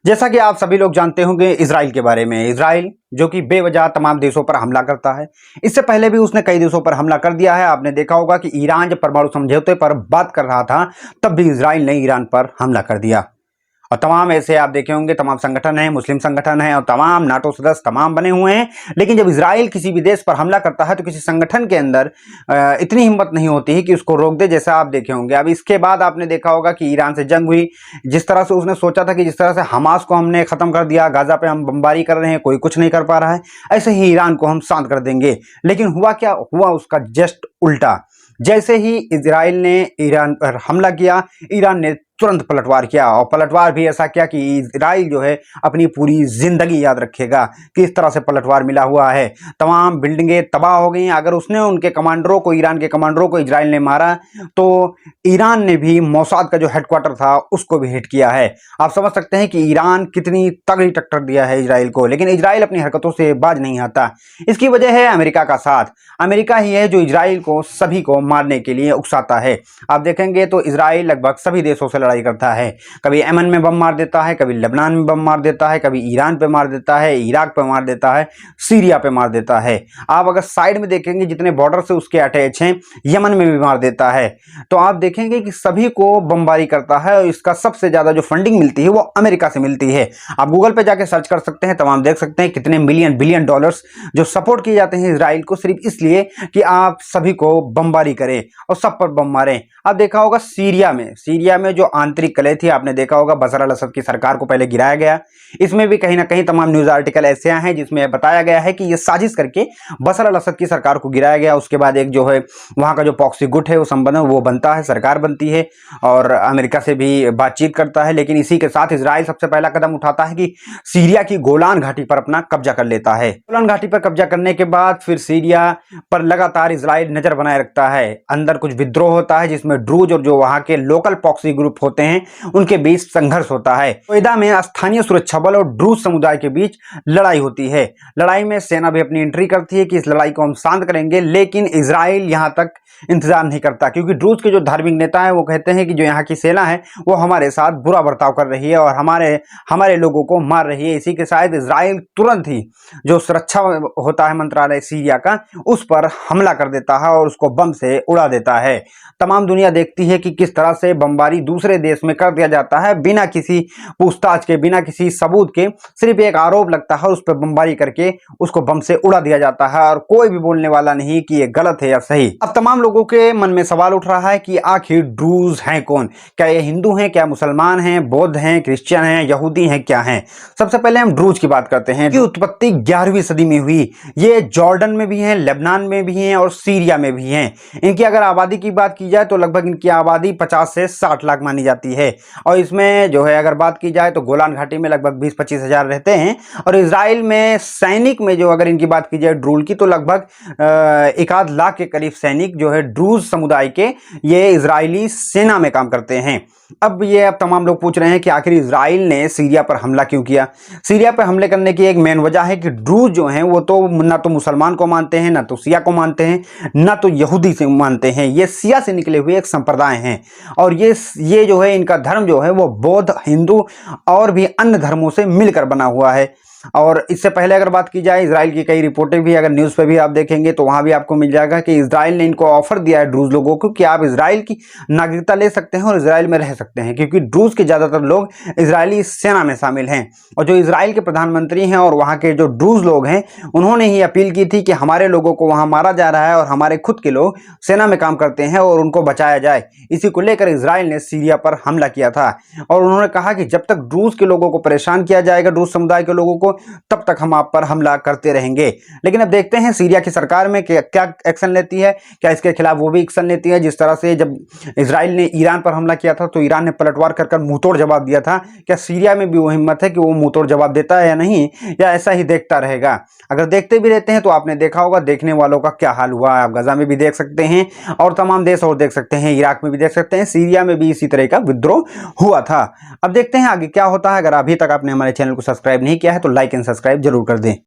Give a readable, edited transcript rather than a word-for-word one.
जैसा कि आप सभी लोग जानते होंगे इजराइल के बारे में। इजराइल जो कि बेवजह तमाम देशों पर हमला करता है। इससे पहले भी उसने कई देशों पर हमला कर दिया है। आपने देखा होगा कि ईरान जब परमाणु समझौते पर बात कर रहा था तब भी इजराइल ने ईरान पर हमला कर दिया। और तमाम ऐसे आप देखे होंगे तमाम संगठन हैं, मुस्लिम संगठन हैं और तमाम नाटो सदस्य तमाम बने हुए हैं। लेकिन जब इजराइल किसी भी देश पर हमला करता है तो किसी संगठन के अंदर इतनी हिम्मत नहीं होती है कि उसको रोक दे, जैसा आप देखे होंगे। अब इसके बाद आपने देखा होगा कि ईरान से जंग हुई। जिस तरह से उसने सोचा था कि जिस तरह से हमास को हमने खत्म कर दिया, गाजा पे हम बमबारी कर रहे हैं, कोई कुछ नहीं कर पा रहा है, ऐसे ही ईरान को हम शांत कर देंगे। लेकिन हुआ क्या हुआ, उसका जस्ट उल्टा। जैसे ही इजराइल ने ईरान पर हमला किया, ईरान ने तुरंत पलटवार किया। और पलटवार भी ऐसा किया कि इजराइल जो है अपनी पूरी जिंदगी याद रखेगा कि इस तरह से पलटवार मिला हुआ है। तमाम बिल्डिंगें तबाह हो गई। अगर उसने उनके कमांडरों को, ईरान के कमांडरों को इजराइल ने मारा तो ईरान ने भी मोसाद का जो हेडक्वार्टर था उसको भी हिट किया है। आप समझ सकते हैं कि ईरान कितनी तगड़ी टक्कर दिया है इजराइल को। लेकिन इजराइल अपनी हरकतों से बाज नहीं आता। इसकी वजह है अमेरिका का साथ। अमेरिका ही है जो इजराइल को, सभी को मारने के लिए उकसाता है। आप देखेंगे तो इजराइल लगभग सभी देशों से लड़ाई करता है। कभी यमन में बम मार देता है, कभी लेबनान में बम मार देता है, कभी ईरान पे मार देता है, इराक पे मार देता है, सीरिया पे मार देता है। आप अगर साइड में देखेंगे जितने बॉर्डर से उसके अटैच हैं, यमन में भी मार देता है। तो आप देखेंगे कि सभी को बमबारी करता है। और इसका सबसे ज्यादा जो फंडिंग मिलती है वो अमेरिका से मिलती है। आप गूगल पे जाके सर्च कर सकते हैं, तमाम देख सकते हैं कितने मिलियन बिलियन डॉलर्स जो सपोर्ट किए जाते हैं इजराइल को, सिर्फ इसलिए कि आप सभी को बमबारी करें और सब पर बम मारें। आप देखा होगा सीरिया में जो आंतरिक कलह थी, आपने देखा होगा बशर अल असद की सरकार को पहले गिराया गया। इसमें भी कहीं ना कहीं तमाम न्यूज आर्टिकल ऐसे हैं जिसमें बताया गया है कि यह साजिश करके बशर अल असद की सरकार को गिराया गया। उसके बाद एक जो है वहां का जो पॉक्सी गुट है वो संबंध वो बनता है, सरकार बनती है और अमेरिका से भी बातचीत करता है। लेकिन इसी के साथ इजराइल सबसे पहला कदम उठाता है कि सीरिया की गोलान घाटी पर अपना कब्जा कर लेता है। गोलान घाटी पर कब्जा करने के बाद फिर सीरिया पर लगातार इजराइल नजर बनाए रखता है। अंदर कुछ विद्रोह होता है जिसमें ड्रूज और जो वहां के लोकल पॉक्सी ग्रुप होते हैं उनके बीच संघर्ष होता है। कोयदा में स्थानीय सुरक्षा बल और ड्रूज समुदाय के बीच लड़ाई होती है। लड़ाई में सेना भी अपनी एंट्री करती है कि इस लड़ाई को हम शांत करेंगे। लेकिन इजराइल यहां तक इंतजार नहीं करता, क्योंकि ड्रूज के जो धार्मिक नेता हैं वो कहते हैं कि जो यहाँ की सेना है वो हमारे साथ बुरा बर्ताव कर रही है और हमारे लोगों को मार रही है। इसी के साथ इजराइल तुरंत ही जो सुरक्षा होता है मंत्रालय सीरिया का, उस पर हमला कर देता है और उसको बम से उड़ा देता है। तमाम दुनिया देखती है कि किस तरह से बमबारी दूसरे देश में कर दिया जाता है बिना किसी पूछताछ के, बिना किसी सबूत के। सिर्फ एक आरोप लगता है, उस पर बमबारी करके उसको बम से उड़ा दिया जाता है और कोई भी बोलने वाला नहीं कि ये गलत है या सही। अब तमाम लोगों के मन में सवाल उठ रहा है कि आखिर ड्रूज हैं कौन? क्या ये हिंदू हैं, क्या मुसलमान हैं, बौद्ध हैं, क्रिश्चियन हैं, यहूदी हैं, क्या हैं? सबसे पहले हम ड्रूज की बात करते हैं। की उत्पत्ति 11वीं सदी में हुई। ये जॉर्डन में भी हैं, लेबनान में भी हैं और सीरिया में भी हैं। इनकी अगर आबादी की बात की जाए तो लगभग इनकी आबादी 50 से 60 लाख मानी जाती है। और इसमें जो है अगर बात की जाए तो गोलान घाटी में लगभग 20-25 हजार रहते हैं। और इजराइल में सैनिक में जो अगर इनकी बात की जाए ड्रूज की, तो लगभग 1 लाख के करीब सैनिक जो है ड्रूज समुदाय के, ये इजरायली सेना में काम करते हैं। अब तमाम लोग पूछ रहे हैं कि आखिर इजराइल ने सीरिया पर हमला क्यों किया? सीरिया पर हमले करने की एक मेन वजह है कि ड्रूज जो हैं वो तो ना तो मुसलमान को मानते हैं, ना तो सिया को मानते हैं, ना तो यहूदी से मानते हैं। ये सिया से निकले हुए एक संप्रदाय हैं और ये जो है इनका धर्म जो है वो बौद्ध, हिंदू और भी अन्य धर्मों से मिलकर बना हुआ है। और इससे पहले अगर बात की जाए इजराइल की कई रिपोर्टें भी अगर न्यूज़ पे भी आप देखेंगे तो वहां भी आपको मिल जाएगा कि इजराइल ने इनको ऑफर दिया है ड्रूज लोगों को कि आप इजराइल की नागरिकता ले सकते हैं और इजराइल में रह सकते हैं, क्योंकि ड्रूज के ज्यादातर लोग इजरायली सेना में शामिल हैं। और जो इजराइल के प्रधानमंत्री हैं और वहां के जो ड्रूज लोग हैं उन्होंने ही अपील की थी कि हमारे लोगों को वहां मारा जा रहा है और हमारे खुद के लोग सेना में काम करते हैं और उनको बचाया जाए। इसी को लेकर इजराइल ने सीरिया पर हमला किया था और उन्होंने कहा कि जब तक ड्रूज के लोगों को परेशान किया जाएगा, ड्रूज समुदाय के लोगों को, तब तक हम आप पर हमला करते रहेंगे। लेकिन अब देखते हैं सीरिया की सरकार में क्या एक्शन लेती है, क्या इसके खिलाफ वो भी एक्शन लेती है। जिस तरह से जब इजराइल ने ईरान पर हमला किया था तो ईरान ने पलटवार कर मुंहतोड़ जवाब दिया था। क्या सीरिया में भी वो हिम्मत है कि वो मुंहतोड़ जवाब देता है या नहीं, या ऐसा ही देखता रहेगा? अगर देखते भी रहते हैं तो आपने देखा होगा देखने वालों का क्या हाल हुआ। आप गजा में भी देख सकते हैं और तमाम देश और देख सकते हैं, इराक में भी देख सकते हैं, सीरिया में भी इसी तरह का विद्रोह हुआ था। अब देखते हैं आगे क्या होता है। अगर अभी तक आपने हमारे चैनल को सब्सक्राइब नहीं किया है तो लाइक एंड सब्सक्राइब जरूर कर दें।